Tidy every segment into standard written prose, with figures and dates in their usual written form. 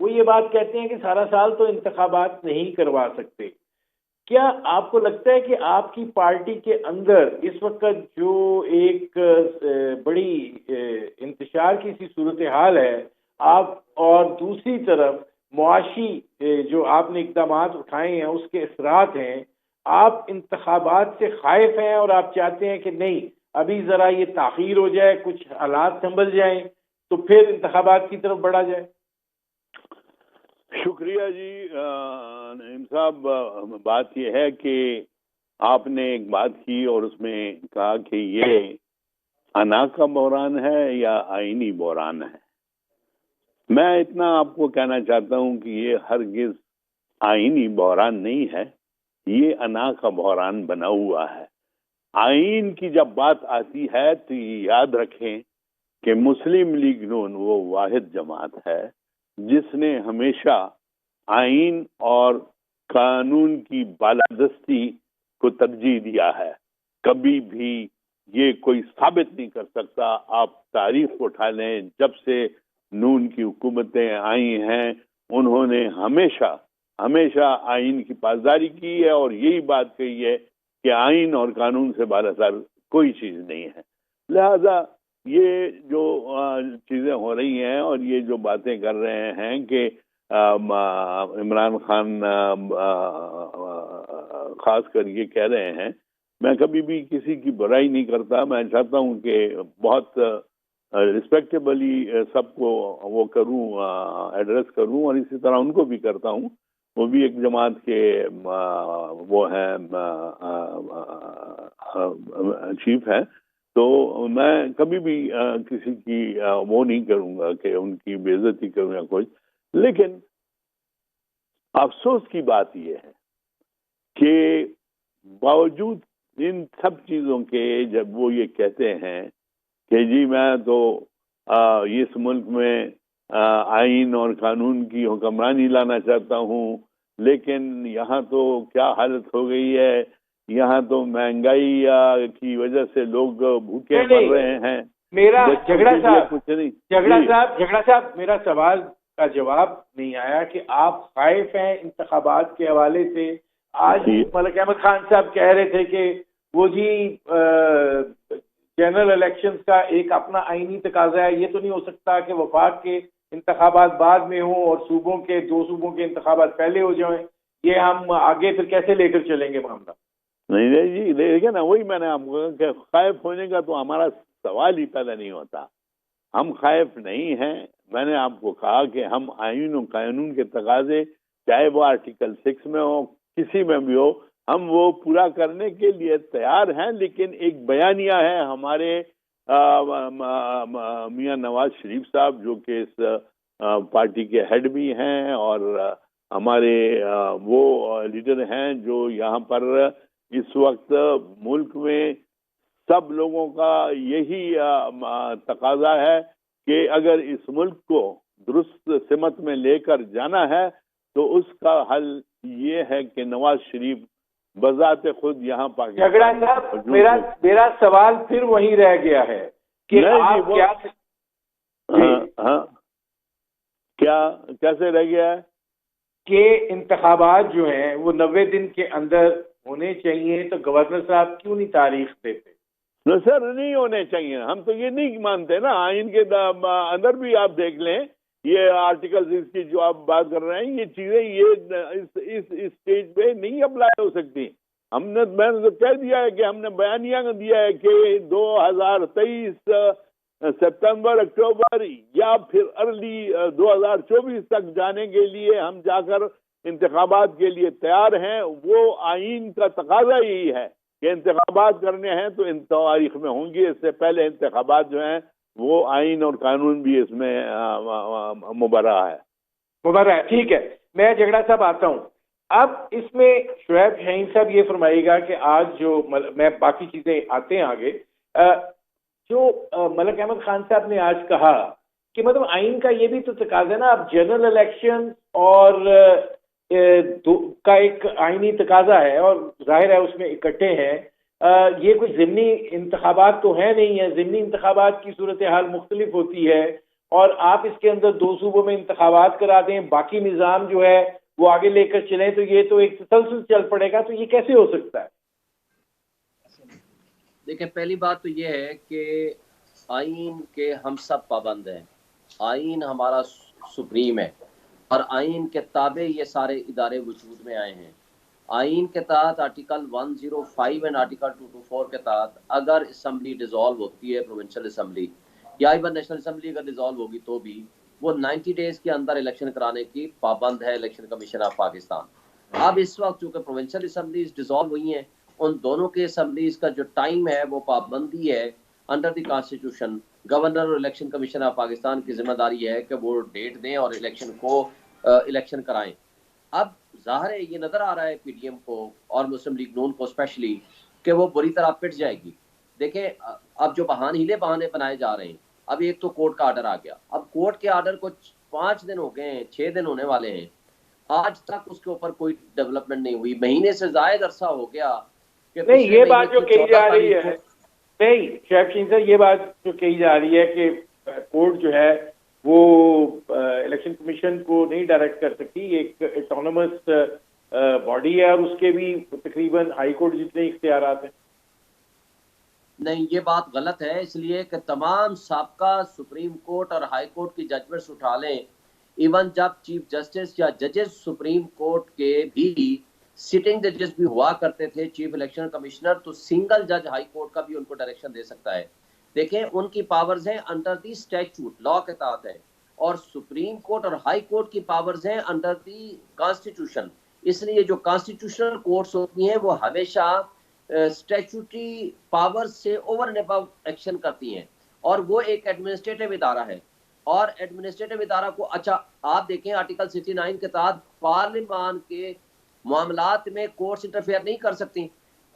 وہ یہ بات کہتے ہیں کہ سارا سال تو انتخابات نہیں کروا سکتے. کیا آپ کو لگتا ہے کہ آپ کی پارٹی کے اندر اس وقت جو ایک بڑی انتشار کی سی صورتحال ہے، آپ اور دوسری طرف معاشی جو آپ نے اقدامات اٹھائے ہیں اس کے اثرات ہیں، آپ انتخابات سے خائف ہیں اور آپ چاہتے ہیں کہ نہیں ابھی ذرا یہ تاخیر ہو جائے، کچھ حالات سنبھل جائیں تو پھر انتخابات کی طرف بڑھا جائے؟ شکریہ جی نعیم صاحب. بات یہ ہے کہ آپ نے ایک بات کی اور اس میں کہا کہ یہ انا کا بحران ہے یا آئینی بحران ہے. میں اتنا آپ کو کہنا چاہتا ہوں کہ یہ ہرگز آئینی بحران نہیں ہے، یہ انا کا بحران بنا ہوا ہے. آئین کی جب بات آتی ہے تو یہ یاد رکھیں کہ مسلم لیگ نون وہ واحد جماعت ہے جس نے ہمیشہ آئین اور قانون کی بالادستی کو ترجیح دیا ہے. کبھی بھی یہ کوئی ثابت نہیں کر سکتا. آپ تاریخ اٹھا لیں، جب سے نون کی حکومتیں آئی ہیں انہوں نے ہمیشہ آئین کی پاسداری کی ہے اور یہی بات کہی ہے کہ آئین اور قانون سے بالاتر کوئی چیز نہیں ہے. لہذا یہ جو چیزیں ہو رہی ہیں اور یہ جو باتیں کر رہے ہیں کہ عمران خان خاص کر یہ کہہ رہے ہیں، میں کبھی بھی کسی کی برائی نہیں کرتا. میں چاہتا ہوں کہ بہت رسپیکٹیبلی سب کو وہ کروں، ایڈریس کروں، اور اسی طرح ان کو بھی کرتا ہوں. وہ بھی ایک جماعت کے وہ ہیں چیف ہیں، تو میں کبھی بھی کسی کی وہ نہیں کروں گا کہ ان کی بے عزتی کروں یا کچھ. لیکن افسوس کی بات یہ ہے کہ باوجود ان سب چیزوں کے جب وہ یہ کہتے ہیں کہ جی میں تو اس ملک میں آئین اور قانون کی حکمرانی لانا چاہتا ہوں، لیکن یہاں تو کیا حالت ہو گئی ہے، یہاں تو مہنگائی کی وجہ سے لوگ بھوکے مر رہے ہیں. میرا جھگڑا صاحب میرا سوال کا جواب نہیں آیا کہ آپ خائف ہیں انتخابات کے حوالے سے. آج ملک احمد خان صاحب کہہ رہے تھے کہ وہ جی جنرل الیکشنز کا ایک اپنا آئینی تقاضا ہے، یہ تو نہیں ہو سکتا کہ وفاق کے انتخابات بعد میں ہوں اور دو صوبوں کے انتخابات پہلے ہو جائیں. یہ ہم آگے پھر کیسے لے کر چلیں گے معاملہ؟ نہیں جی دیکھیں نا، وہی میں نے آپ کو کہ خائف ہونے کا تو ہمارا سوال ہی پیدا نہیں ہوتا. ہم خائف نہیں ہیں. میں نے آپ کو کہا کہ ہم آئین و قانون کے تقاضے چاہے وہ آرٹیکل 6 میں ہو کسی میں بھی ہو ہم وہ پورا کرنے کے لیے تیار ہیں. لیکن ایک بیانیہ ہے ہمارے میاں نواز شریف صاحب جو کہ اس پارٹی کے ہیڈ بھی ہیں اور ہمارے وہ لیڈر ہیں جو یہاں پر اس وقت ملک میں سب لوگوں کا یہی تقاضا ہے کہ اگر اس ملک کو درست سمت میں لے کر جانا ہے تو اس کا حل یہ ہے کہ نواز شریف بذات خود یہاں پاکستان. جھگڑا صاحب میرا سوال پھر وہی رہ گیا ہے کہ آپ کیا کیسے رہ گیا ہے کہ انتخابات جو ہیں وہ 90 دن کے اندر ہونے چاہیے، تو گورنر صاحب کیوں نہیں تاریخ دیتے؟ نہ سر نہیں ہونے چاہیے. ہم تو یہ نہیں مانتے نا. آئین کے اندر بھی آپ دیکھ لیں یہ آرٹیکل 6 کی جو آپ بات کر رہے ہیں یہ چیزیں یہ اس اسٹیج پہ نہیں اپلائی ہو سکتی. میں نے تو کہہ دیا ہے کہ ہم نے بیانیہ دیا ہے کہ 2023 سپتمبر اکتوبر یا پھر ارلی 2024 تک جانے کے لیے ہم جا کر انتخابات کے لیے تیار ہیں. وہ آئین کا تقاضا یہی ہے کہ انتخابات کرنے ہیں تو ان تاریخ میں ہوں گے. اس سے پہلے انتخابات جو ہیں وہ آئین اور قانون بھی اس میں مبرہ ہے. ٹھیک ہے. میں جھگڑا صاحب آتا ہوں. اب اس میں شعیب شاہین صاحب یہ فرمائے گا کہ آج جو میں باقی چیزیں آتے ہیں آگے، جو ملک احمد خان صاحب نے آج کہا کہ مطلب آئین کا یہ بھی تو تقاضا ہے نا، اب جنرل الیکشن اور کا ایک آئینی تقاضا ہے اور ظاہر ہے اس میں اکٹھے ہیں. یہ کوئی ضمنی انتخابات تو ہے نہیں ہے. ضمنی انتخابات کی صورتحال مختلف ہوتی ہے اور آپ اس کے اندر 2 صوبوں میں انتخابات کرا دیں، باقی نظام جو ہے وہ آگے لے کر چلیں، تو یہ تو ایک تسلسل چل پڑے گا. تو یہ کیسے ہو سکتا ہے؟ دیکھیں، پہلی بات تو یہ ہے کہ آئین کے ہم سب پابند ہیں. آئین ہمارا سپریم ہے اور آئین کے تابع یہ سارے ادارے وجود میں آئے ہیں. آئین کے تحت آرٹیکل 105 اینڈ آرٹیکل 224 کے تحت اگر اسمبلی ڈیزالو ہوتی ہے، پروونشل اسمبلی یا ایون نیشنل اسمبلی اگر ڈیزالو ہوگی تو بھی وہ 90 ڈیز کے اندر الیکشن کرانے کی پابند ہے الیکشن کمیشن آف پاکستان. اب اس وقت چونکہ پروونشل اسمبلیز ڈیزالو ہوئی ہیں، ان دونوں کے اسمبلیز کا جو ٹائم ہے وہ پابندی ہے انڈر دی کانسٹیٹیوشن. گورنر اور الیکشن کمیشن آف پاکستان کی ذمہ داری ہے کہ وہ ڈیٹ دیں اور الیکشن کرائیں. اب ظاہر ہے یہ نظر آ رہا ہے پی ڈی ایم کو اور مسلم لیگ نون کو اسپیشلی کہ وہ بری طرح پٹ جائے گی. دیکھیں، اب جو ہیلے بہانے بنائے جا رہے ہیں، اب ایک تو کورٹ کا آرڈر آ گیا. اب کورٹ کے آرڈر کو 5 دن ہو گئے ہیں، 6 دن ہونے والے ہیں، آج تک اس کے اوپر کوئی ڈیولپمنٹ نہیں ہوئی. مہینے سے زائد عرصہ ہو گیا کہ نہیں، یہ بات جو کہی جا 14 رہی تاریخ ہے، کو نہیں شعیب شہین صاحب، یہ بات جو کہی جا رہی ہے کہ کورٹ جو ہے وہ الیکشن کمیشن کو نہیں ڈائریکٹ کر سکتی، ایک اٹانومس باڈی ہے اور اس کے بھی تقریباً ہائی کورٹ جتنے اختیارات ہیں. نہیں، یہ بات غلط ہے، اس لیے کہ تمام سابقہ سپریم کورٹ اور ہائی کورٹ کی ججمنٹس اٹھا لیں. ایون جب چیف جسٹس یا ججز سپریم کورٹ کے بھی سٹنگ ججز بھی ہوا کرتے تھے چیف الیکشن کمشنر، تو سنگل جج ہائی کورٹ کا بھی ان کو ڈائریکشن دے سکتا ہے. دیکھیں، ان کی پاورز ہیں انڈر دی اسٹیچوٹ، لا کے تحت ہے، اور سپریم کورٹ اور ہائی کورٹ کی پاورز ہیں انڈر دی کانسٹیٹیوشن. اس لیے جو کانسٹیٹیوشنل کورٹس ہوتی ہیں وہ ہمیشہ اسٹیچوٹری پاور سے اوور اینڈ ابو ایکشن کرتی ہیں، اور وہ ایک ایڈمنسٹریٹو ادارہ ہے. اور ایڈمنسٹریٹو ادارہ کو آپ دیکھیں آرٹیکل 69 کے تحت پارلیمان کے معاملات میں کورٹس انٹرفیئر نہیں کر سکتی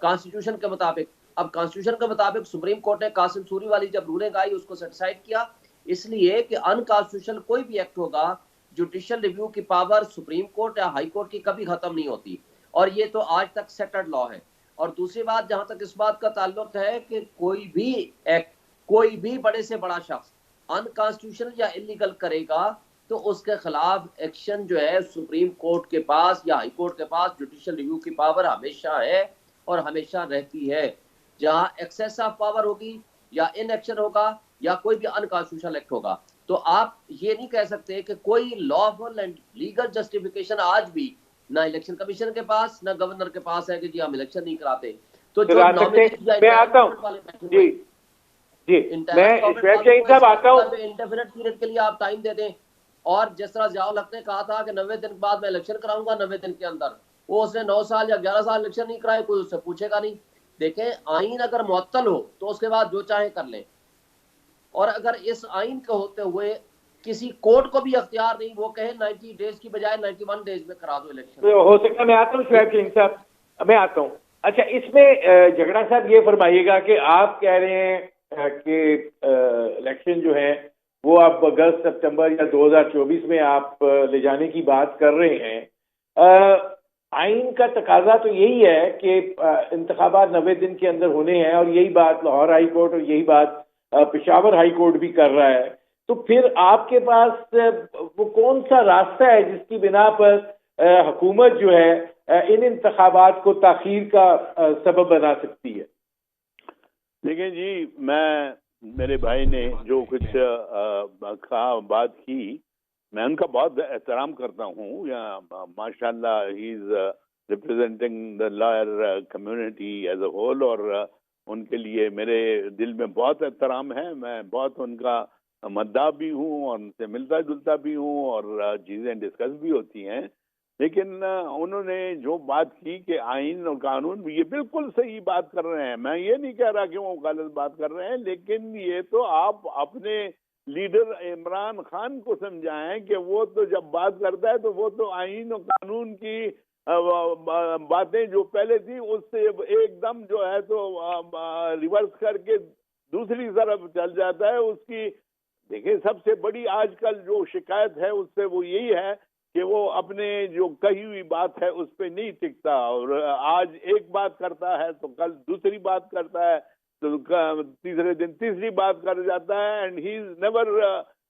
کانسٹیٹیوشن کے مطابق. اب کانسٹیٹیوشن کے مطابق سپریم کورٹ نے قاسم سوری والی جب رولنگ آئی اس کو سیٹیسفائڈ کیا، اس لیے کہ ان کانسٹیٹیوشنل کوئی بھی ایکٹ ہوگا، جوڈیشل ریویو کی پاور سپریم کورٹ یا ہائی کورٹ کی کبھی ختم نہیں ہوتی، اور یہ تو آج تک سیٹلڈ لا ہے. اور دوسری بات، جہاں تک اس بات کا تعلق ہے کہ کوئی بھی ایکٹ، کوئی بھی بڑے سے بڑا شخص انکانسٹیٹیوشنل یا انلیگل کرے گا تو اس کے خلاف ایکشن جو ہے سپریم کورٹ کے پاس یا ہائی کورٹ کے پاس جوڈیشل ریویو کی پاور ہمیشہ ہے اور ہمیشہ رہتی ہے. جہاں ایکسیس آف پاور ہوگی یا ان ایکشن ہوگا یا کوئی بھی انکانسٹیٹیوشنل ایکٹ ہوگا، تو آپ یہ نہیں کہہ سکتے کہ کوئی لافل اینڈ لیگل جسٹیفیکیشن آج بھی نہ الیکشن کمیشن کے پاس نہ گورنر کے پاس ہے کہ جی ہم الیکشن نہیں کراتے. تو جو میں آتا ہوں، جی جی، میں شعیب شہین صاحب آتا ہوں. انڈیفینٹ پیریڈ کے لیے آپ ٹائم دے دیں، اور جس طرح ضیاء الحق نے کہا تھا کہ 90 دن بعد میں الیکشن کراؤں گا، 90 دن کے اندر، وہ اس نے 9 سال یا 11 سال الیکشن نہیں کرائے، کوئی اس سے پوچھے گا نہیں. دیکھیں، آئین اگر معطل ہو تو اس کے بعد جو چاہیں کر لیں، اور اگر اس آئین کے ہوتے ہوئے کسی کورٹ کو بھی اختیار نہیں، وہ کہے 90 ڈیز کی بجائے 91 ڈیز میں کرا دو الیکشن. ہو سکتا ہے. میں آتا ہوں شعیب شہین صاحب، میں آتا ہوں. اچھا، اس میں جھگڑا صاحب یہ فرمائیے گا کہ آپ کہہ رہے ہیں کہ الیکشن جو ہے وہ آپ اگست سپتمبر یا 2024 میں آپ لے جانے کی بات کر رہے ہیں. آئین کا تقاضا تو یہی ہے کہ انتخابات 90 دن کے اندر ہونے ہیں، اور یہی بات لاہور ہائی کورٹ اور یہی بات پشاور ہائی کورٹ بھی کر رہا ہے. تو پھر آپ کے پاس وہ کون سا راستہ ہے جس کی بنا پر حکومت جو ہے ان انتخابات کو تاخیر کا سبب بنا سکتی ہے؟ دیکھیں جی، میرے بھائی نے جو کچھ کہا، بات کی، میں ان کا بہت احترام کرتا ہوں. ماشاء اللہ he is representing the lawyer community as a whole, اور ان کے لیے میرے دل میں بہت احترام ہے. میں بہت ان کا مداح بھی ہوں اور ان سے ملتا جلتا بھی ہوں، اور چیزیں ڈسکس بھی ہوتی ہیں. لیکن انہوں نے جو بات کی کہ آئین اور قانون، یہ بالکل صحیح بات کر رہے ہیں. میں یہ نہیں کہہ رہا کہ وہ غلط بات کر رہے ہیں، لیکن یہ تو آپ اپنے لیڈر عمران خان کو سمجھائیں کہ وہ تو جب بات کرتا ہے تو وہ تو آئین اور قانون کی باتیں جو پہلے تھی اس سے ایک دم جو ہے تو ریورس کر کے دوسری طرف چل جاتا ہے. اس کی دیکھیں، سب سے بڑی آج کل جو شکایت ہے اس سے وہ یہی ہے کہ وہ اپنے جو کہی ہوئی بات ہے اس پہ نہیں ٹکتا، اور آج ایک بات کرتا ہے تو کل دوسری بات کرتا ہے، تو تیسرے دن تیسری بات کر جاتا ہے. اینڈ ہی از نیور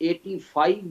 85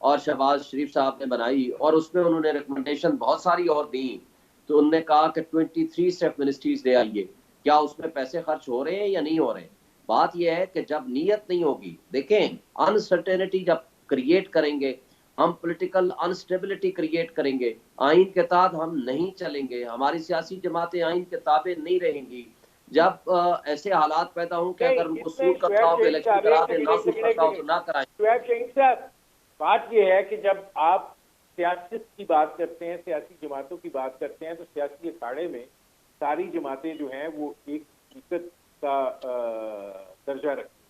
اور شہباز شریف صاحب نے بنائی، اور اس میں انہوں نے ریکمنڈیشن بہت ساری اور دی. تو انہوں نے کہا کہ 23 اسٹیپ منسٹریز لے آئیے. کیا اس میں پیسے خرچ ہو رہے ہیں یا نہیں ہو رہے ہیں؟ بات یہ ہے کہ جب نیت نہیں ہوگی، دیکھیں انسرٹینٹی جب کریٹ کریں گے ہم، پولیٹیکل انسٹیبلٹی کریٹ کریں گے، آئین کے تحت ہم نہیں چلیں گے، ہماری سیاسی جماعتیں آئین کے تابع نہیں رہیں گی. جب ایسے حالات پیدا ہوں کہ اگر ان کو اس میں سوٹ کرتا ہو تو الیکشن کرا دیں، نہ سوٹ کرتا ہو تو نہ کرائیں. شعیب شہین صاحب، بات یہ ہے کہ جب آپ سیاست کی بات کرتے ہیں، سیاسی جماعتوں کی بات کرتے ہیں، تو سیاسی اکھاڑے میں ساری جماعتیں جو ہیں وہ ایک حقیقت کا درجہ رکھتی ہیں.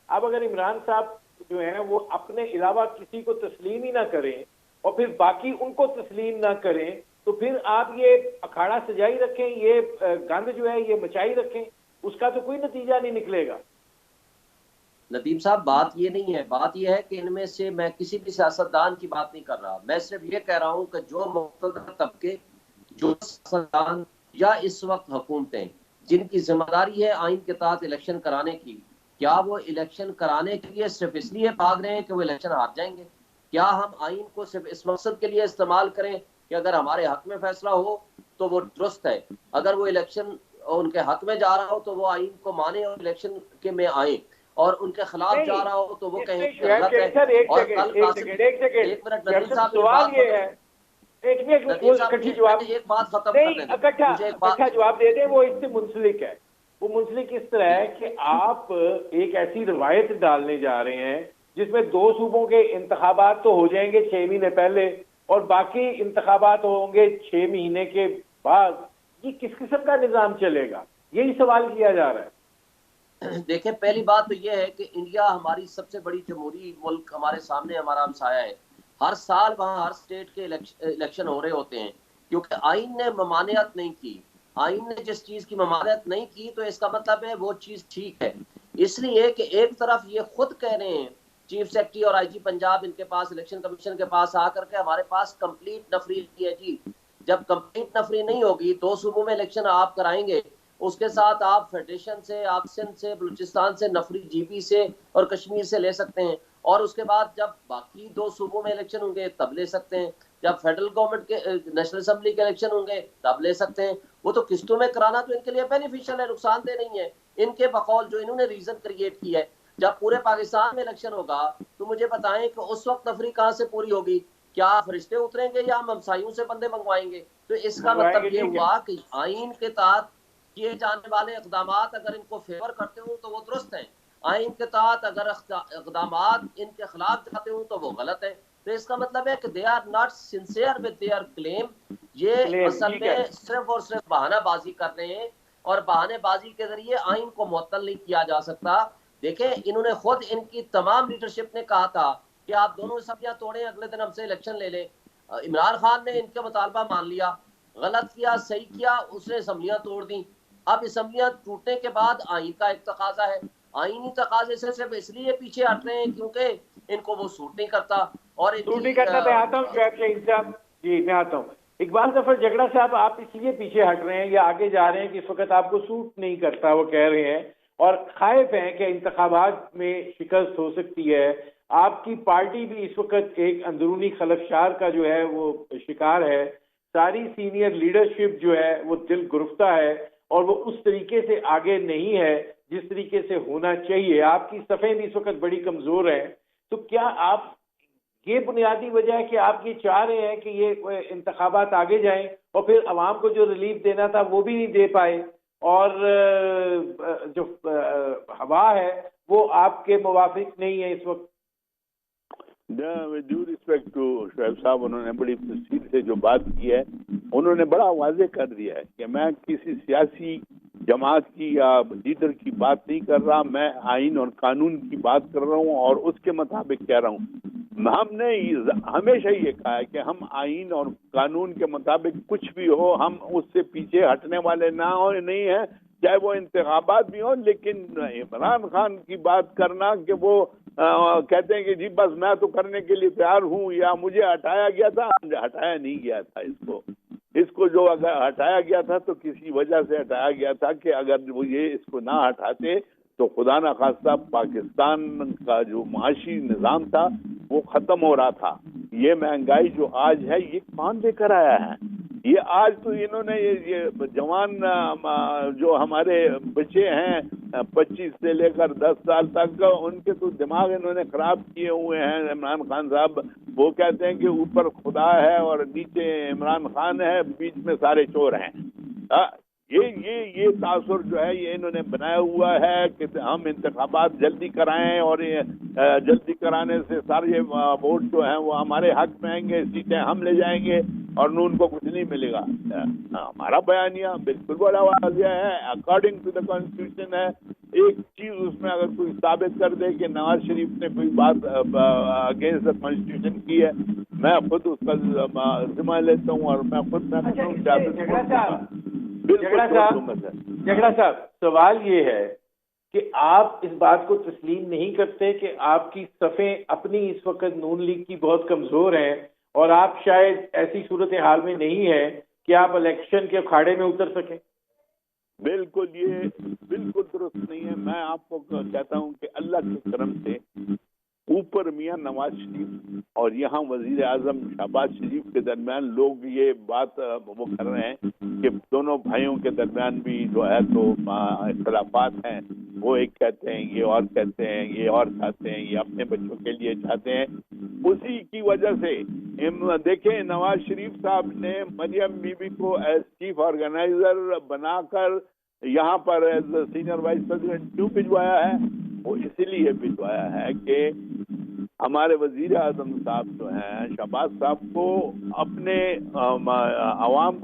اب اگر عمران صاحب جو ہیں وہ اپنے علاوہ کسی کو تسلیم ہی نہ کریں اور پھر باقی ان کو تسلیم نہ کریں، تو پھر آپ یہ اکھاڑا سجائی رکھیں، یہ گند جو ہے یہ مچائی رکھیں، اس کا تو کوئی نتیجہ نہیں نکلے گا. ندیم صاحب بات یہ نہیں ہے، بات یہ ہے کہ ان میں سے میں کسی بھی سیاستدان کی بات نہیں کر رہا، میں صرف یہ کہہ رہا ہوں کہ جو مقتدر طبقے، جو سیاستدان یا اس وقت حکومتیں جن کی ذمہ داری ہے آئین کے تحت الیکشن کرانے کی، کیا وہ الیکشن کرانے کے لیے صرف اس لیے بھاگ رہے ہیں کہ وہ الیکشن ہار جائیں گے؟ کیا ہم آئین کو صرف اس مقصد کے لیے استعمال کریں کہ اگر ہمارے حق میں فیصلہ ہو تو وہ درست ہے، اگر وہ الیکشن ان کے حق میں جا رہا ہو تو وہ آئین کو مانیں اور الیکشن کے میں آئیں، اور ان کے خلاف جا رہا ہو تو وہ کہیں کہ غلط ہے؟ اور کل قاسم، ایک منٹ ندیم صاحب یہ بات سوال یہ ہے، ندیم صاحب ایک بات ختم کرنے دیں مجھے، ایک بات اکٹھا جواب دے دیں. وہ اس سے منسلک ہے، وہ منسلک اس طرح ہے کہ آپ ایک ایسی روایت ڈالنے جا رہے ہیں جس میں 2 صوبوں کے انتخابات تو ہو جائیں گے 6 مہینے پہلے اور باقی انتخابات ہوں گے 6 مہینے کے بعد. یہ کس قسم کا نظام چلے گا؟ یہی سوال کیا جا رہا ہے. دیکھیں پہلی بات تو یہ ہے کہ انڈیا ہماری سب سے بڑی جمہوری ملک، ہمارے سامنے ہمارا ہمسایہ ہے. ہر سال وہاں ہر سٹیٹ کے الیکشن ہو رہے ہوتے ہیں، کیونکہ آئین نے ممانعت نہیں کی. آئین نے جس چیز کی ممانعت نہیں کی تو اس کا مطلب ہے وہ چیز ٹھیک ہے. اس لیے کہ ایک طرف یہ خود کہہ رہے ہیں چیف سیکرٹری اور آئی جی پنجاب ان کے پاس الیکشن کمیشن کے پاس آ کر کے ہمارے پاس کمپلیٹ نفری ہے جی. جب کمپلیٹ نفری نہیں ہوگی، 2 صوبوں میں الیکشن آپ کرائیں گے، اس کے ساتھ آپ فیڈریشن سے، آپ سندھ سے، بلوچستان سے نفری جی پی سے اور کشمیر سے لے سکتے ہیں، اور اس کے بعد جب باقی 2 صوبوں میں الیکشن ہوں گے تب لے سکتے ہیں، جب فیڈرل گورنمنٹ کے نیشنل اسمبلی کے الیکشن ہوں گے تب لے سکتے ہیں. وہ تو قسطوں میں کرانا تو ان کے لیے بینیفیشل ہے، نقصان دہ نہیں ہے. ان کے بقول جو انہوں نے ریزن کریٹ کی ہے، جب پورے پاکستان میں الیکشن ہوگا تو مجھے بتائیں کہ اس وقت تفریح کہاں سے پوری ہوگی؟ کیا فرشتے اتریں گے یا ہم ہمسایوں سے بندے منگوائیں گے؟ تو اس کا مطلب یہ ہوا کہ آئین کے تحت کیے جانے والے اقدامات اگر ان کو فیور کرتے ہوں تو وہ درست ہیں، آئین کے تحت اگر اقدامات ان کے خلاف جاتے ہوں تو وہ غلط ہے. تو اس کا مطلب ہے کہ they are not sincere with their claim. یہ اصل میں صرف اور صرف بہانہ بازی کر رہے ہیں، اور بہانے بازی کے ذریعے آئین کو معطل نہیں کیا جا سکتا. دیکھیں انہوں نے خود، ان کی تمام لیڈرشپ نے کہا تھا کہ آپ دونوں اسمبلیاں توڑیں، اگلے دن ہم سے الیکشن لے لیں. عمران خان نے ان کا مطالبہ مان لیا، غلط کیا صحیح کیا، اس نے اسمبلیاں توڑ دیں. اب اسمبلیاں ٹوٹنے کے بعد آئین کا ایک تقاضا ہے، آئینی تقاضے سے صرف اس لیے پیچھے ہٹ رہے ہیں کیونکہ ان کو وہ سوٹ نہیں کرتا. اور سوٹ نہیں کرتا. میں آتا ہوں شعیب شہین صاحب جی، میں آتا ہوں. اقبال ظفر جھگڑا صاحب، آپ اس لیے پیچھے ہٹ رہے ہیں یا آگے جا رہے ہیں کہ اس وقت آپ کو سوٹ نہیں کرتا، وہ کہہ رہے ہیں اور خائف ہیں کہ انتخابات میں شکست ہو سکتی ہے. آپ کی پارٹی بھی اس وقت ایک اندرونی خلفشار کا جو ہے وہ شکار ہے. ساری سینئر لیڈرشپ جو ہے وہ دل گرفتہ ہے اور وہ اس طریقے سے آگے نہیں ہے جس طریقے سے ہونا چاہیے. آپ کی صفیں بھی اس وقت بڑی کمزور ہیں. تو کیا آپ، یہ بنیادی وجہ ہے کہ آپ یہ چاہ رہے ہیں کہ یہ انتخابات آگے جائیں اور پھر عوام کو جو ریلیف دینا تھا وہ بھی نہیں دے پائے، اور جو ہوا ہے وہ آپ کے موافق نہیں ہے اس وقت؟ With due respect to Shoaib صاحب، انہوں نے بڑی تفصیل سے جو بات کی ہے انہوں نے بڑا واضح کر دیا ہے کہ میں کسی سیاسی جماعت کی یا لیڈر کی بات نہیں کر رہا، میں آئین اور قانون کی بات کر رہا ہوں اور اس کے مطابق کہہ رہا ہوں. ہم نے ہمیشہ یہ کہا ہے کہ ہم آئین اور قانون کے مطابق کچھ بھی ہو ہم اس سے پیچھے ہٹنے والے نہیں ہیں، چاہے وہ انتخابات بھی ہوں. لیکن عمران خان کی بات کرنا کہ وہ کہتے ہیں کہ جی بس میں تو کرنے کے لیے تیار ہوں یا مجھے ہٹایا گیا تھا، ہٹایا نہیں گیا تھا. اس کو جو اگر ہٹایا گیا تھا تو کسی وجہ سے ہٹایا گیا تھا کہ اگر وہ یہ اس کو نہ ہٹاتے تو خدا نخواستہ پاکستان کا جو معاشی نظام تھا وہ ختم ہو رہا تھا. یہ مہنگائی جو آج ہے یہ کون لے کر آیا ہے؟ یہ آج تو انہوں نے یہ جوان جو ہمارے بچے ہیں 25 سے لے کر 10 سال تک، ان کے تو دماغ انہوں نے خراب کیے ہوئے ہیں. عمران خان صاحب وہ کہتے ہیں کہ اوپر خدا ہے اور نیچے عمران خان ہے، بیچ میں سارے چور ہیں. یہ تاثر جو ہے یہ انہوں نے بنایا ہوا ہے کہ ہم انتخابات جلدی کرائیں اور جلدی کرانے سے سارے ووٹ جو ہیں وہ ہمارے حق میں آئیں گے، سیٹیں ہم لے جائیں گے اور نون کو کچھ نہیں ملے گا. ہمارا بیانیہ بالکل بڑا واضح ہے، اکارڈنگ ٹو دا کانسٹیٹیوشن ہے. ایک چیز اس میں اگر کوئی ثابت کر دے کہ نواز شریف نے کوئی بات اگینسٹ دا کانسٹیٹیوشن کی ہے، میں خود اس کا ذمہ لیتا ہوں اور میں خود جھگڑا صاحب سوال یہ ہے کہ آپ اس بات کو تسلیم نہیں کرتے کہ آپ کی صفیں اپنی اس وقت نون لیگ کی بہت کمزور ہیں اور آپ شاید ایسی صورتحال میں نہیں ہیں کہ آپ الیکشن کے اکھاڑے میں اتر سکیں؟ بالکل، یہ بالکل درست نہیں ہے. میں آپ کو کہتا ہوں کہ اللہ کے کرم سے اوپر میاں نواز شریف اور یہاں وزیر اعظم شہباز شریف کے درمیان لوگ یہ بات وہ کر رہے ہیں کہ دونوں بھائیوں کے درمیان بھی جو ہے تو اختلافات ہیں. وہ ایک کہتے ہیں، یہ اور کہتے ہیں، یہ اور چاہتے ہیں، یہ اپنے بچوں کے لیے چاہتے ہیں. اسی کی وجہ سے دیکھیں نواز شریف صاحب نے مریم بی بی کو ایز چیف آرگنائزر بنا کر یہاں پر ایز سینئر وائس پریزیڈنٹ کیوں بھجوایا ہے؟ وہ اسی لیے بھجوایا ہے کہ ہمارے وزیر اعظم صاحب جو ہیں شہباز صاحب کو اپنے عوام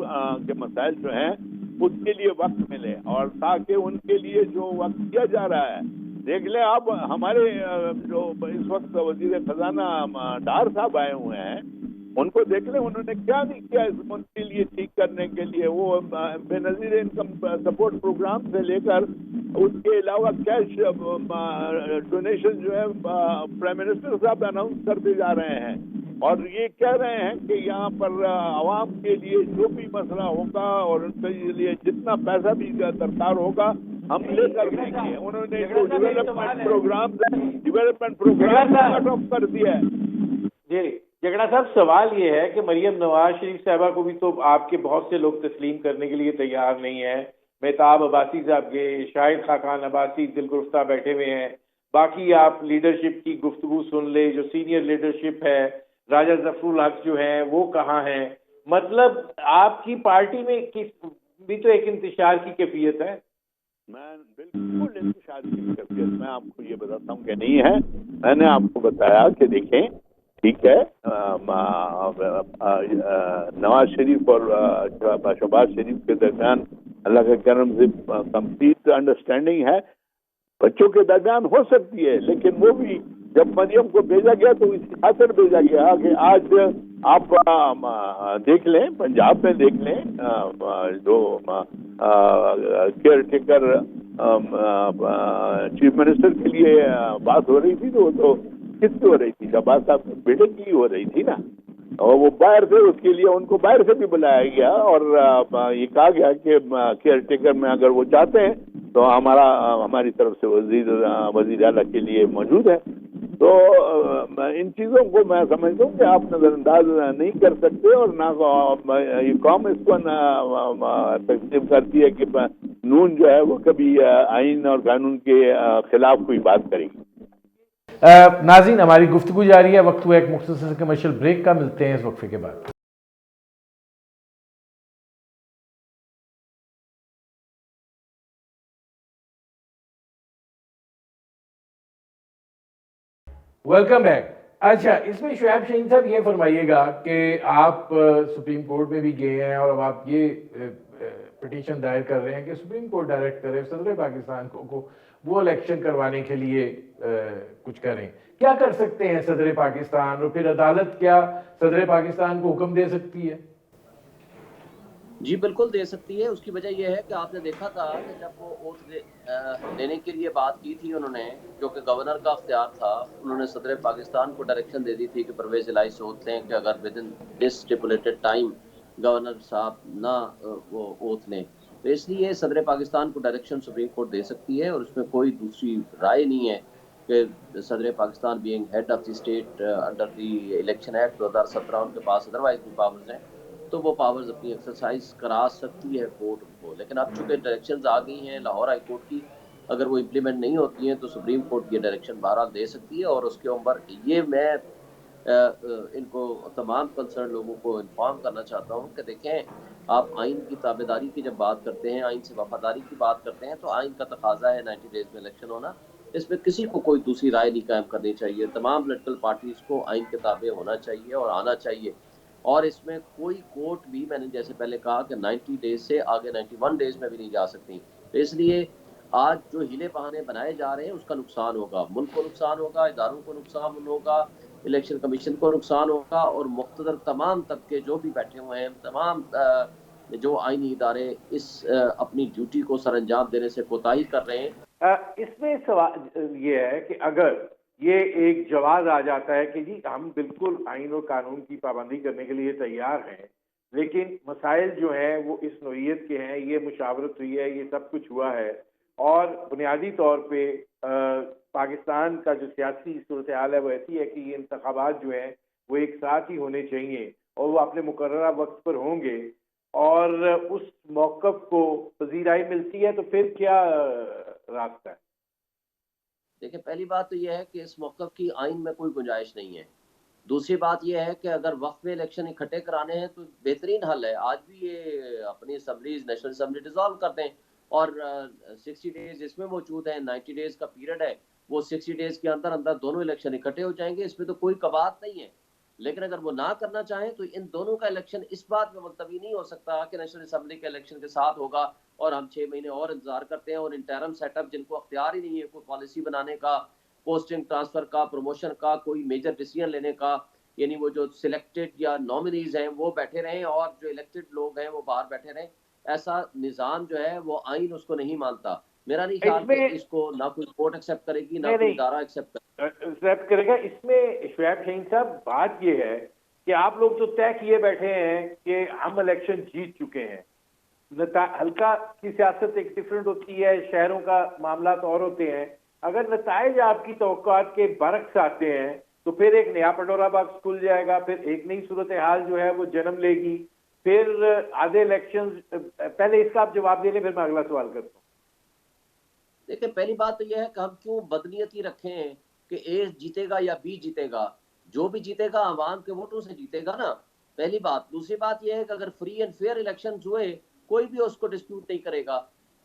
کے مسائل جو ہیں اس کے لیے وقت ملے، اور تاکہ ان کے لیے جو وقت کیا جا رہا ہے. دیکھ لیں آپ ہمارے جو اس وقت وزیر خزانہ ڈار صاحب آئے ہوئے ہیں، ان کو دیکھ لیں انہوں نے کیا نہیں کیا اس ملک کے لیے ٹھیک کرنے کے لیے. وہ بے نظیر انکم سپورٹ پروگرام سے لے کر اس کے علاوہ کیش ڈونیشن جو ہے پرائم منسٹر صاحب اناؤنس کرتے جا رہے ہیں، اور یہ کہہ رہے ہیں کہ یہاں پر عوام کے لیے جو بھی مسئلہ ہوگا اور ان کے لیے جتنا پیسہ بھی درکار ہوگا ہم لے کر دیں گے. انہوں نے جو ڈیولپمنٹ پروگرام کٹ آف کر دیا ہے. جی جھگڑا صاحب سوال یہ ہے کہ مریم نواز شریف صاحبہ کو بھی تو آپ کے بہت سے لوگ تسلیم کرنے کے لیے تیار نہیں ہیں. مہتاب عباسی صاحب کے، شاہد خاقان عباسی دلگفتہ بیٹھے ہوئے ہیں. باقی آپ لیڈرشپ کی گفتگو سن لے، جو سینئر لیڈرشپ ہے، راجہ ظفر الحق جو ہیں وہ کہاں ہیں. مطلب آپ کی پارٹی میں بھی تو ایک انتشار کی کیفیت ہے. میں بالکل انتشار کی کیفیت میں آپ کو یہ بتاتا ہوں کہ نہیں ہے. میں نے آپ کو بتایا کہ دیکھیں ٹھیک ہے نواز شریف اور شہباز شریف کے درمیان اللہ کے کرم سے کمپلیٹ انڈرسٹینڈنگ ہے. بچوں کے درمیان ہو سکتی ہے، لیکن وہ بھی جب مریم کو بھیجا گیا تو اس خاطر بھیجا گیا کہ آج آپ دیکھ لیں پنجاب میں دیکھ لیں جو کیئر ٹیکر چیف منسٹر کے لیے بات ہو رہی تھی تو وہ تو کس کی ہو رہی تھی؟ شہباز صاحب کے بیٹے کی ہو رہی تھی نا، اور وہ باہر سے اس کے لیے ان کو باہر سے بھی بلایا گیا اور یہ کہا گیا کہ کیئر ٹیکر میں اگر وہ چاہتے ہیں تو ہماری طرف سے وزیر اعلیٰ کے لیے موجود ہے. تو ان چیزوں کو میں سمجھتا ہوں کہ آپ نظر انداز نہیں کر سکتے، اور نہ یہ قوم اس کو تقسیم کرتی ہے کہ نون جو ہے وہ کبھی آئین اور قانون کے خلاف کوئی بات کرے گی. ناظرین ہماری گفتگو جاری ہے، وقت ہوا ایک مختصر کمرشل بریک کا، ملتے ہیں اس وقفے کے بعد. Welcome back. اچھا اس میں شعیب شاہین صاحب یہ فرمائیے گا کہ آپ سپریم کورٹ میں بھی گئے ہیں اور اب آپ یہ پٹیشن دائر کر رہے ہیں کہ سپریم کورٹ ڈائریکٹ کرے صدر پاکستان کو وہ الیکشن کروانے کے لیے کچھ کریں. کیا کر سکتے ہیں صدر پاکستان، اور پھر عدالت کیا صدر پاکستان کو حکم دے سکتی ہے؟ جی بالکل دے سکتی ہے. اس کی وجہ یہ ہے کہ آپ نے دیکھا تھا کہ جب وہ اوتھ لینے کے لیے بات کی تھی انہوں نے، جو کہ گورنر کا اختیار تھا، انہوں نے صدر پاکستان کو ڈائریکشن دے دی تھی کہ پرویز الہی سے اوتھ لیں کہ اگر with in this stipulated time governor صاحب نہ وہ اوتھ لیں، تو اس لیے صدر پاکستان کو ڈائریکشن سپریم کورٹ دے سکتی ہے اور اس میں کوئی دوسری رائے نہیں ہے. کہ صدر Pakistan being head of the state under the election act 2017 ان کے پاس ادروائز بھی پاورز ہیں، تو وہ پاورز اپنی ایکسرسائز کرا سکتی ہے کورٹ ان کو. لیکن اب چونکہ ڈائریکشنز آ گئی ہیں لاہور ہائی کورٹ کی، اگر وہ امپلیمنٹ نہیں ہوتی ہیں تو سپریم کورٹ یہ ڈائریکشن بہرحال دے سکتی ہے. اور اس کے اوپر یہ میں ان کو تمام کنسرن لوگوں کو انفارم کرنا چاہتا ہوں کہ دیکھیں، آپ آئین کی تابع داری کی جب بات کرتے ہیں، آئین سے وفاداری کی بات کرتے ہیں، تو آئین کا تقاضا ہے 90 ڈیز میں الیکشن ہونا. اس میں کسی کو کوئی دوسری رائے نہیں قائم کرنی چاہیے. تمام پولیٹیکل پارٹیز کو آئین کے تابع ہونا چاہیے اور آنا چاہیے. اور اس میں کوئی کورٹ بھی، میں نے جیسے پہلے کہا کہ 90 ڈیز سے آگے 91 ڈیز میں بھی نہیں جا سکتی. تو اس لیے آج جو ہیلے بہانے بنائے جا رہے ہیں اس کا نقصان ہوگا، ملک کو نقصان ہوگا، اداروں کو نقصان ہوگا، الیکشن کمیشن کو نقصان ہوگا، اور مقتدر تمام طبقے جو بھی بیٹھے ہوئے ہیں، تمام جو آئینی ادارے اس اپنی ڈیوٹی کو سر انجام دینے سے کوتاہی کر رہے ہیں. اس میں سوال یہ ہے کہ اگر یہ ایک جواز آ جاتا ہے کہ جی ہم بالکل آئین اور قانون کی پابندی کرنے کے لیے تیار ہیں، لیکن مسائل جو ہیں وہ اس نوعیت کے ہیں، یہ مشاورت ہوئی ہے، یہ سب کچھ ہوا ہے، اور بنیادی طور پہ پاکستان کا جو سیاسی صورتحال ہے وہ ایسی ہے کہ یہ انتخابات جو ہیں وہ ایک ساتھ ہی ہونے چاہیے اور وہ اپنے مقررہ وقت پر ہوں گے، اور اس موقف کو پذیرائی ملتی ہے، تو پھر کیا راستہ ہے؟ دیکھیں، پہلی بات تو یہ ہے کہ اس موقف کی آئین میں کوئی گنجائش نہیں ہے. دوسری بات یہ ہے کہ اگر وقت میں الیکشن اکٹھے کرانے ہیں تو بہترین حل ہے آج بھی یہ اپنی اسمبلیز، نیشنل اسمبلی ڈیزالو کر دیں، اور 60 ڈیز اس میں موجود ہیں، 90 ڈیز کا پیریڈ ہے، وہ 60 ڈیز کے اندر اندر دونوں الیکشن اکٹھے ہو جائیں گے. اس میں تو کوئی کباط نہیں ہے. لیکن اگر وہ نہ کرنا چاہیں تو ان دونوں کا الیکشن اس بات میں ملتوی نہیں ہو سکتا کہ نیشنل اسمبلی کے الیکشن کے ساتھ ہوگا اور ہم 6 مہینے اور انتظار کرتے ہیں، اور انٹرم سیٹ اپ جن کو اختیار ہی نہیں ہے کوئی پالیسی بنانے کا، پوسٹنگ ٹرانسفر کا، پروموشن کا، کوئی میجر ڈیسیژن لینے کا، یعنی وہ جو سلیکٹڈ یا نامنیز ہیں وہ بیٹھے رہیں اور جو الیکٹڈ لوگ ہیں وہ باہر بیٹھے رہیں. ایسا نظام جو ہے وہ آئین اس کو نہیں مانتا. میرا نہیں خیال کہ اس کو نہ کوئی کورٹ ایکسیپٹ کرے گی، نہ کوئی ادارہ ایکسیپٹ کرے گا. اس میں شعیب شاہین صاحب بات یہ ہے کہ آپ لوگ تو طے کیے بیٹھے ہیں کہ ہم الیکشن جیت چکے ہیں. حلقہ کی سیاست ایک ڈفرینٹ ہوتی ہے، شہروں کا معاملات اور ہوتے ہیں. اگر نتائج آپ کی توقعات کے برعکس آتے ہیں تو پھر ایک نیا پٹورا باکس کھل جائے گا، پھر ایک نئی صورتحال جو ہے وہ جنم لے گی، پھر آدھے الیکشن. پہلے اس کا آپ جواب دے لیں، پھر میں اگلا سوال کرتا ہوں. دیکھیں، پہلی بات تو یہ ہے کہ ہم کیوں بدنیتی رکھیں کہ اے جیتے گا یا بی جیتے گا. جو بھی جیتے گا عوام کے ووٹوں سے جیتے گا نا، پہلی بات. دوسری بات یہ ہے کہ اگر فری اینڈ فیئر الیکشن ہوئے کوئی بھی اس کو ڈسپیوٹ نہیں کرے گا.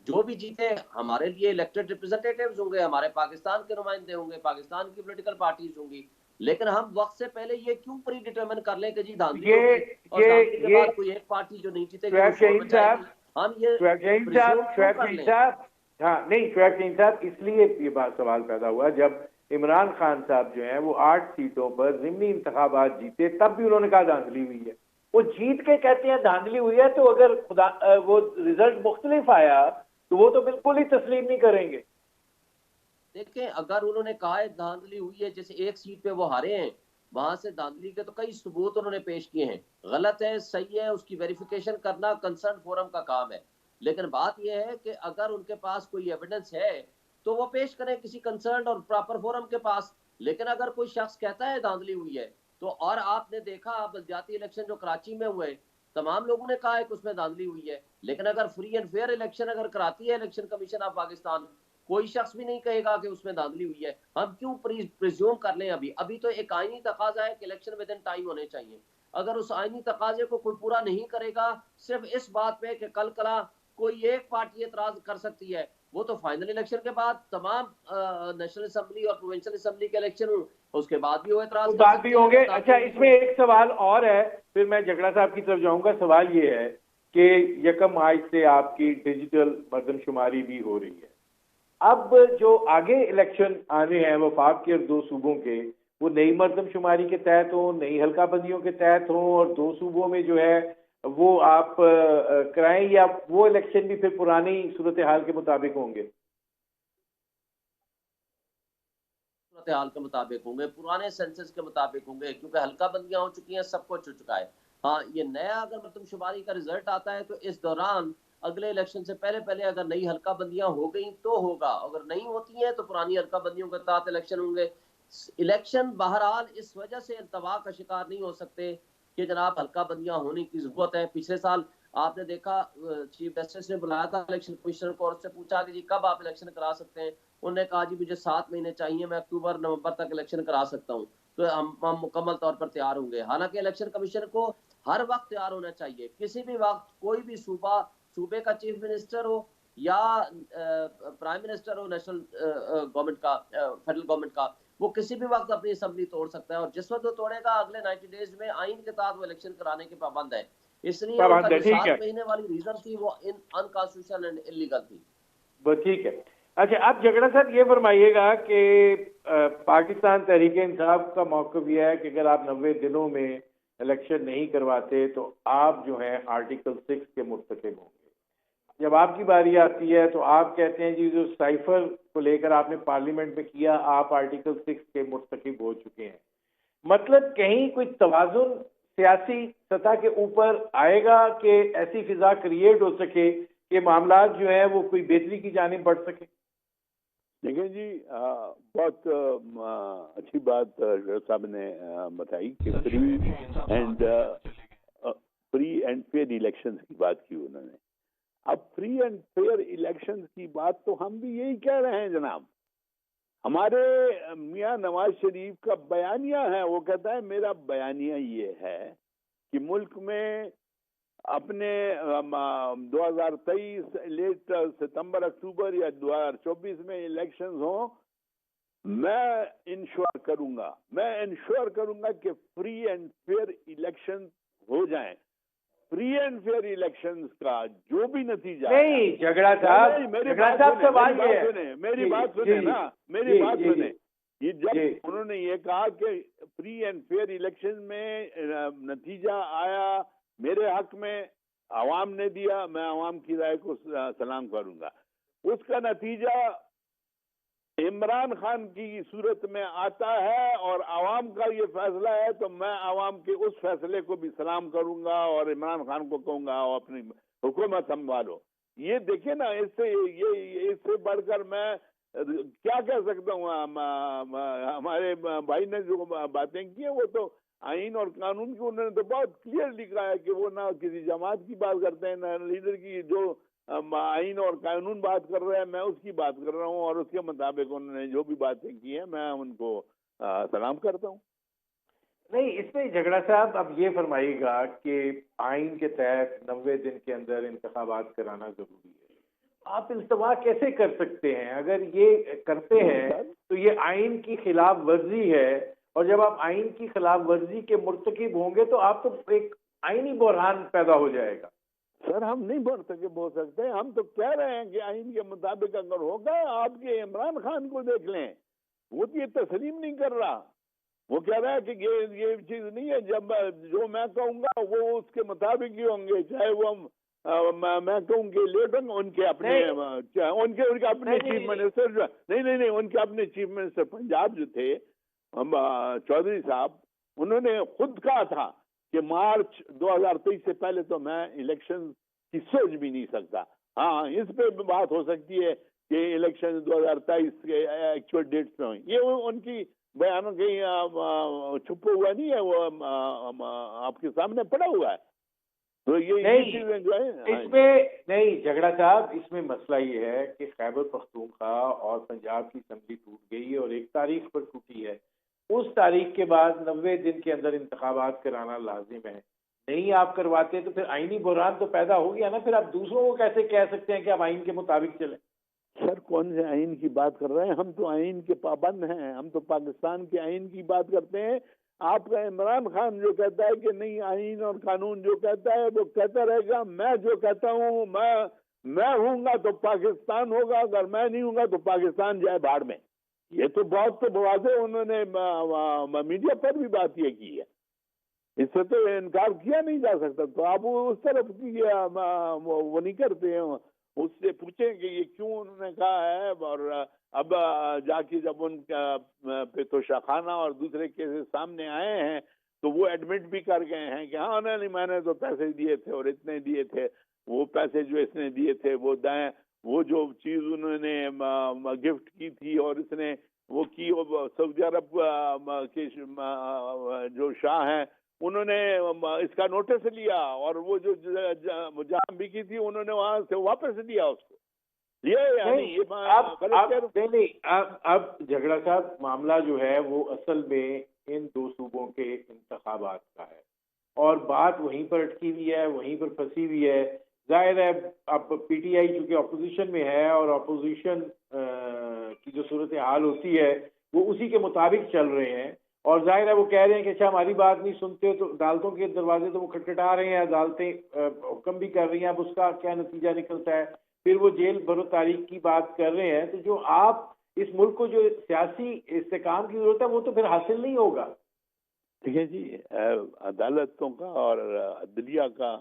جو بھی جیتے ہمارے لیے الیکٹڈ ریپرزنٹیٹیوز ہوں گے، ہمارے پاکستان کے نمائندے ہوں گے، پاکستان کی پولیٹیکل پارٹیز ہوں گی. لیکن ہم وقت سے پہلے یہ کیوں پری ڈیٹرمن کر لیں کہ جی دھاندلی ہوگی اور دھاندلی کے بعد کوئی ایک پارٹی جو نہیں جیتے گی وہ شور مچائے گی. ہم یہ پریزیوم کیوں کر لیں؟ ہاں نہیں، شعیب شاہین صاحب، اس لیے یہ بات سوال پیدا ہوا جب عمران خان صاحب جو ہیں وہ 8 سیٹوں پر ضمنی انتخابات جیتے، تب بھی انہوں نے کہا دھاندلی ہوئی ہے. وہ جیت کے کہتے ہیں دھاندلی ہوئی ہے، تو اگر وہ رزلٹ مختلف آیا تو وہ تو بالکل ہی تسلیم نہیں کریں گے. دیکھیں، اگر انہوں نے کہا ہے دھاندلی ہوئی ہے، جیسے ایک سیٹ پہ وہ ہارے ہیں، وہاں سے دھاندلی کے تو کئی ثبوت انہوں نے پیش کیے ہیں. غلط ہے، صحیح ہے، اس کی ویریفیکیشن کرنا کنسرن فورم کا کام ہے. لیکن بات یہ ہے کہ اگر ان کے پاس کوئی ایویڈنس ہے تو وہ پیش کریں کسی کنسرن اور پراپر فورم کے پاس. لیکن اگر کوئی شخص کہتا ہے دھاندلی ہوئی ہے تو، اور آپ نے دیکھا بلدیاتی الیکشن جو کراچی میں ہوئے، تمام لوگوں نے کہا ہے کہ اس میں دھاندلی ہوئی ہے. لیکن اگر فری اینڈ فیئر الیکشن اگر کراتی ہے الیکشن کمیشن آف پاکستان، کوئی شخص بھی نہیں کہے گا کہ اس میں دھاندلی ہوئی ہے. ہم کیوں پریزیوم کر لیں؟ ابھی تو ایک آئینی تقاضا ہے کہ الیکشن ود ان ٹائم ہونے چاہیے. اگر اس آئینی تقاضے کو کوئی پورا نہیں کرے گا صرف اس بات پہ کہ کل کلا کوئی ایک پارٹی اعتراض کر سکتی ہے، وہ تو فائنل الیکشن کے بعد تمام نیشنل اسمبلی اور پروونشل اسمبلی کے الیکشن اس کے بعد بھی وہ اعتراض کر سکتے ہوں گے. ہیں. اچھا، اس میں ایک سوال اور ہے، پھر میں جگڑا صاحب کی طرف جاؤں گا. سوال یہ ہے کہ 1 مارچ سے آپ کی ڈیجیٹل مردم شماری بھی ہو رہی ہے. اب جو آگے الیکشن آنے ہیں وفاق کے اور 2 صوبوں کے، وہ نئی مردم شماری کے تحت ہوں، نئی حلقہ بندیوں کے تحت ہوں، اور 2 صوبوں میں جو ہے وہ آپ کرائیں، یا وہ الیکشن بھی پھر پرانی صورتحال کے مطابق ہوں گے؟ صورتحال کے مطابق ہوں گے، پرانے سینسس کے مطابق ہوں گے، کیونکہ حلقہ بندیاں ہو چکی ہیں، سب کچھ ہو چکا ہے. ہاں، یہ نیا اگر مردم شماری کا رزلٹ آتا ہے تو اس دوران اگلے الیکشن سے پہلے پہلے اگر نئی حلقہ بندیاں ہو گئیں تو ہوگا، اگر نہیں ہوتی ہیں تو پرانی حلقہ بندیوں کے تحت الیکشن ہوں گے۔ الیکشن بہرحال اس وجہ سے التوا کا شکار نہیں ہو سکتے کہ جناب حلقہ بندیاں ہونے کی ضرورت ہے۔ پچھلے سال آپ نے دیکھا چیف جسٹس نے بلایا تھا الیکشن کمشنر کو اور اس سے پوچھا کہ جی کب آپ الیکشن کرا سکتے ہیں، انہوں نے کہا جی مجھے 7 مہینے چاہیے، میں اکتوبر نومبر تک الیکشن کرا سکتا ہوں، تو ہم مکمل طور پر تیار ہوں گے۔ حالانکہ الیکشن کمیشن کو ہر وقت تیار ہونا چاہیے، کسی بھی وقت کوئی بھی صوبے کا چیف منسٹر ہو یا پرائم منسٹر ہو نیشنل گورنمنٹ کا، فیڈرل گورنمنٹ کا، وہ کسی بھی وقت اپنی اسمبلی توڑ سکتا ہے، اور جس وقت وہ توڑے گا اگلے 90 ڈیز میں آئین کے تحت وہ الیکشن کرانے کے پابند ہے۔ اس لیے ان کا جو ٹھیک ہے 7 مہینے والی ریزن تھی وہ انکانسٹیٹیوشنل اینڈ انلیگل تھی۔ وہ ٹھیک ہے۔ اچھا آپ جھگڑا صاحب یہ فرمائیے گا کہ پاکستان تحریک انصاف کا موقف یہ ہے کہ اگر آپ 90 دنوں میں الیکشن نہیں کرواتے تو آپ جو ہیں آرٹیکل 6 کے مرتکب ہوں گے۔ جب آپ کی باری آتی ہے تو آپ کہتے ہیں جی جو سائفر کو لے کر آپ نے پارلیمنٹ میں کیا، آپ آرٹیکل 6 کے مرتکب ہو چکے ہیں۔ مطلب کہیں کوئی توازن سیاسی سطح کے اوپر آئے گا کہ ایسی فضا کریٹ ہو سکے کہ معاملات جو ہیں وہ کوئی بہتری کی جانب بڑھ سکے؟ دیکھیں جی، بہت اچھی بات صاحب نے بتائی کہ فری اینڈ فیئر الیکشن کی بات کی انہوں نے۔ اب فری اینڈ فیئر الیکشن کی بات تو ہم بھی یہی کہہ رہے ہیں جناب۔ ہمارے میاں نواز شریف کا بیانیہ ہے، وہ کہتا ہے میرا بیانیہ یہ ہے کہ ملک میں اپنے 2023 لیٹ ستمبر اکتوبر یا 2024 میں الیکشنز ہوں، میں انشور کروں گا کہ فری اینڈ فیئر الیکشن ہو جائیں۔ فری اینڈ فیئر الیکشنز کا جو بھی نتیجہ نہیں جھگڑا صاحب، میری بات سنیں۔ یہ جب جی انہوں نے یہ کہا کہ فری اینڈ فیئر الیکشن میں نتیجہ آیا میرے حق میں، عوام نے دیا، میں عوام کی رائے کو سلام کروں گا، اس کا نتیجہ عمران خان کی صورت میں آتا ہے اور عوام کا یہ فیصلہ ہے، تو میں عوام کے اس فیصلے کو بھی سلام کروں گا اور عمران خان کو کہوں گا اور اپنی حکومت سنبھالو۔ یہ دیکھیں نا، اس سے بڑھ کر میں کیا کہہ سکتا ہوں؟ ہمارے بھائی نے جو باتیں کی ہیں وہ تو آئین اور قانون کی انہوں نے تو بہت کلیئر لکھا ہے کہ وہ نہ کسی جماعت کی بات کرتے ہیں نہ لیڈر کی، جو آئین اور قانون بات کر رہے ہیں میں اس کی بات کر رہا ہوں، اور اس کے مطابق انہوں نے جو بھی باتیں کی ہیں میں ان کو سلام کرتا ہوں۔ نہیں، اس میں جھگڑا صاحب اب یہ فرمائیے گا کہ آئین کے تحت 90 دن کے اندر انتخابات کرانا ضروری ہے، آپ التوا کیسے کر سکتے ہیں؟ اگر یہ کرتے ہیں تو یہ آئین کی خلاف ورزی ہے، اور جب آپ آئین کی خلاف ورزی کے مرتکب ہوں گے تو آپ تو ایک آئینی بحران پیدا ہو جائے گا۔ سر ہم نہیں مرتکب ہو سکتے، ہم تو کہہ رہے ہیں کہ آئین کے مطابق اگر ہوگا، آپ کے عمران خان کو دیکھ لیں، وہ تو یہ تسلیم نہیں کر رہا، وہ کہہ رہا ہے کہ یہ چیز نہیں ہے، جب جو میں کہوں گا وہ اس کے مطابق ہی ہوں گے، چاہے وہ میں کہوں کہ لیٹ ہوں گے، ان کے اپنے چیف منسٹر نہیں ان کے اپنے چیف منسٹر پنجاب جو تھے چودھری صاحب، انہوں نے خود کہا تھا کہ مارچ 2023 سے پہلے تو میں الیکشن کی سوچ بھی نہیں سکتا۔ ہاں اس پہ بات ہو سکتی ہے کہ الیکشن 2023 کے ایکچوئل ڈیٹس میں ہوئی، یہ ان کی بیانوں کہیں چھپا ہوا نہیں ہے، وہ آپ کے سامنے پڑا ہوا ہے۔ تو یہ چیزیں جو ہے اس میں نہیں جھگڑا صاحب، اس میں مسئلہ یہ ہے کہ خیبر پختونخوا اور پنجاب کی اسمبلی ٹوٹ گئی ہے اور ایک تاریخ پر ٹوٹی ہے، اس تاریخ کے بعد 90 دن کے اندر انتخابات کرانا لازم ہے۔ نہیں آپ کرواتے تو پھر آئینی بحران تو پیدا ہو گیا نا، پھر آپ دوسروں کو کیسے کہہ سکتے ہیں کہ آپ آئین کے مطابق چلیں؟ سر کون سے آئین کی بات کر رہے ہیں؟ ہم تو آئین کے پابند ہیں، ہم تو پاکستان کے آئین کی بات کرتے ہیں۔ آپ کا عمران خان جو کہتا ہے کہ نہیں آئین اور قانون جو کہتا ہے وہ کہتا رہے گا، میں جو کہتا ہوں میں ہوں گا تو پاکستان ہوگا، اگر میں نہیں ہوں گا تو پاکستان جائے بھاڑ میں۔ یہ تو بہت تو واضح انہوں نے میڈیا پر بھی بات یہ کی ہے، اس سے تو انکار کیا نہیں جا سکتا۔ تو آپ اس طرف کی وہ نہیں کرتے ہیں، اس سے پوچھیں کہ یہ کیوں انہوں نے کہا ہے، اور اب جا کے جب ان کا توشہ خانہ اور دوسرے کیسز سامنے آئے ہیں تو وہ ایڈمٹ بھی کر گئے ہیں کہ ہاں نہیں میں نے تو پیسے دیے تھے اور اتنے دیے تھے، وہ پیسے جو اس نے دیے تھے وہ دائیں، وہ جو چیز انہوں نے گفٹ کی تھی اور اس نے وہ کی، سعودی عرب کے جو شاہ ہیں انہوں نے اس کا نوٹس لیا، اور وہ جو جہاں بھی کی تھی انہوں نے وہاں سے واپس لیا اس کو، اب جھگڑا صاحب معاملہ جو ہے وہ اصل میں ان دو صوبوں کے انتخابات کا ہے، اور بات وہیں پر اٹکی ہوئی ہے، وہیں پر پھنسی ہوئی ہے۔ ظاہر ہے اب پی ٹی آئی چونکہ اپوزیشن میں ہے، اور اپوزیشن کی جو صورتحال ہوتی ہے وہ اسی کے مطابق چل رہے ہیں، اور ظاہر ہے وہ کہہ رہے ہیں کہ اچھا ہماری بات نہیں سنتے تو عدالتوں کے دروازے تو وہ کھٹکھٹا رہے ہیں، عدالتیں حکم بھی کر رہی ہیں، اب اس کا کیا نتیجہ نکلتا ہے، پھر وہ جیل بھرو تاریخ کی بات کر رہے ہیں، تو جو آپ اس ملک کو جو سیاسی استحکام کی ضرورت ہے وہ تو پھر حاصل نہیں ہوگا۔ دیکھیں جی، عدالتوں کا اور عدلیہ کا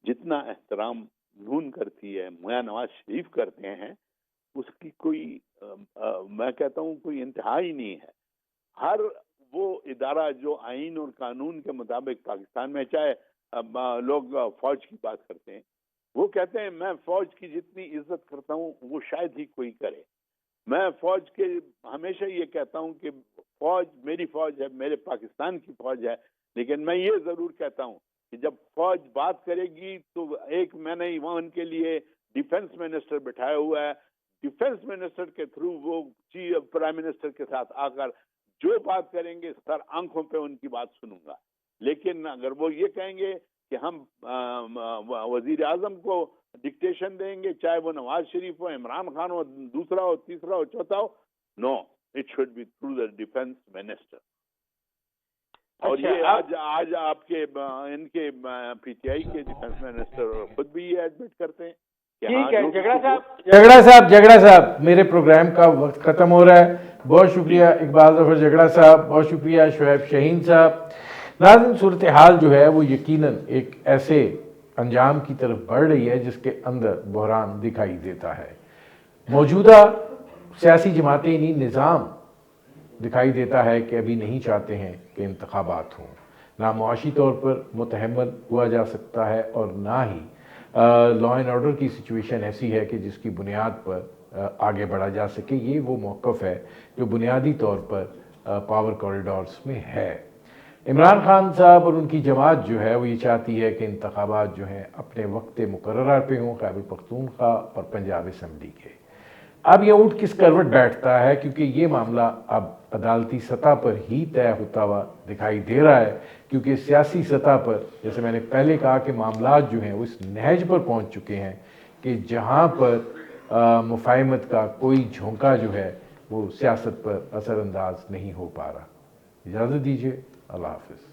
جتنا احترام نون کرتی ہے، میاں نواز شریف کرتے ہیں، اس کی کوئی میں کہتا ہوں کوئی انتہا ہی نہیں ہے۔ ہر وہ ادارہ جو آئین اور قانون کے مطابق پاکستان میں، چاہے لوگ فوج کی بات کرتے ہیں، وہ کہتے ہیں میں فوج کی جتنی عزت کرتا ہوں وہ شاید ہی کوئی کرے۔ میں فوج کے ہمیشہ یہ کہتا ہوں کہ فوج میری فوج ہے، میرے پاکستان کی فوج ہے، لیکن میں یہ ضرور کہتا ہوں کہ جب فوج بات کرے گی تو ایک میں نے وہاں ان کے لیے ڈیفنس منسٹر بٹھایا ہوا ہے، ڈیفنس منسٹر کے تھرو وہ پرائم منسٹر کے ساتھ آ کر جو بات کریں گے سر آنکھوں پہ ان کی بات سنوں گا۔ لیکن اگر وہ یہ کہیں گے کہ ہم وزیر اعظم کو ڈکٹیشن دیں گے، چاہے وہ نواز شریف ہو، عمران خان ہو، دوسرا ہو، تیسرا ہو، چوتھا ہو، no, it should be through the defence minister. اور یہ آج آپ کے ان کے پی ٹی آئی کے ڈیفنس منسٹر خود بھی یہ ایڈمٹ کرتے ہیں۔ ٹھیک ہے جھگڑا صاحب میرے پروگرام کا وقت ختم ہو رہا ہے، بہت شکریہ اقبال ظفر جھگڑا صاحب، بہت شکریہ شعیب شاہین صاحب۔ ناظرین، صورتحال جو ہے وہ یقیناً ایک ایسے انجام کی طرف بڑھ رہی ہے جس کے اندر بحران دکھائی دیتا ہے۔ موجودہ سیاسی جماعتیں نظام دکھائی دیتا ہے کہ ابھی نہیں چاہتے ہیں کہ انتخابات ہوں، نہ معاشی طور پر متحمل ہوا جا سکتا ہے، اور نہ ہی لا اینڈ آرڈر کی سچویشن ایسی ہے کہ جس کی بنیاد پر آگے بڑھا جا سکے۔ یہ وہ موقف ہے جو بنیادی طور پر پاور کوریڈورز میں ہے۔ عمران خان صاحب اور ان کی جماعت جو ہے وہ یہ چاہتی ہے کہ انتخابات جو ہیں اپنے وقت مقررہ پہ ہوں، خیبر پختونخوا اور پنجاب اسمبلی کے۔ اب یہ اونٹ کس کروٹ بیٹھتا ہے، کیونکہ یہ معاملہ اب عدالتی سطح پر ہی طے ہوتا ہوا دکھائی دے رہا ہے، کیونکہ سیاسی سطح پر جیسے میں نے پہلے کہا کہ معاملات جو ہیں وہ اس نہج پر پہنچ چکے ہیں کہ جہاں پر مفاہمت کا کوئی جھونکا جو ہے وہ سیاست پر اثر انداز نہیں ہو پا رہا۔ اجازت دیجیے، اللہ حافظ۔